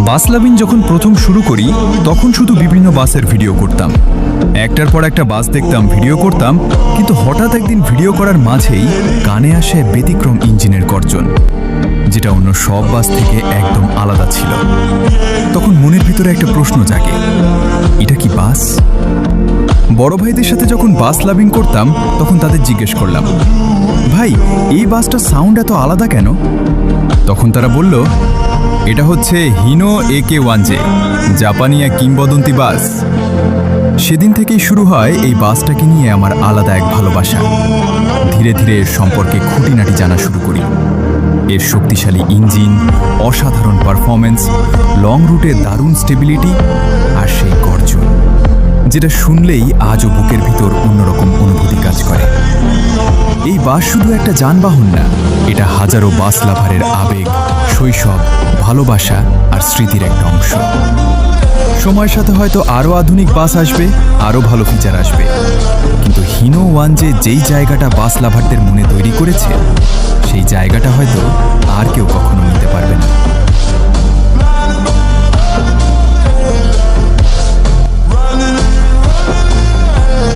বাস loving যখন প্রথম শুরু করি তখন শুধু বিভিন্ন বাসের ভিডিও করতাম, একটার পর একটা বাস দেখতাম, ভিডিও করতাম, কিন্তু হঠাৎ একদিন ভিডিও করার মাঝেই কানে আসে ব্যতিক্রম ইঞ্জিনের গর্জন, যেটা অন্য সব বাস থেকে একদম আলাদা ছিল। তখন মনের ভিতরে একটা প্রশ্ন জাগে, এটা কি বাস? বড় ভাইদের সাথে যখন বাস লাভিং করতাম তখন তাদের জিজ্ঞেস করলাম, ভাই এই বাসটার সাউন্ড এত আলাদা কেন? তখন তারা বলল, এটা হচ্ছে হিনো AK-1J, জাপানি এক কিংবদন্তি বাস। সেদিন থেকেই শুরু হয় এই বাসটাকে নিয়ে আমার আলাদা এক ভালোবাসা। ধীরে ধীরে এর সম্পর্কে খুঁটিনাটি জানা শুরু করি। এর শক্তিশালী ইঞ্জিন, অসাধারণ পারফরমেন্স, লং রুটে দারুণ স্টেবিলিটি আর সেই গর্জন, যেটা শুনলেই আজও বুকের ভিতর অন্যরকম অনুভূতি কাজ করে। এই বাস শুধু একটা যানবাহন না, এটা হাজারো বাস লাভারের আবেগ, শৈশব, ভালোবাসা আর স্মৃতির একটা অংশ। সময়ের সাথে হয়তো আরও আধুনিক বাস আসবে, আরও ভালো ফিচার আসবে, কিন্তু হিনো 1J যেই জায়গাটা বাস লাভারদের মনে তৈরি করেছে, সেই জায়গাটা হয়তো আর কেউ কখনো নিতে পারবে না।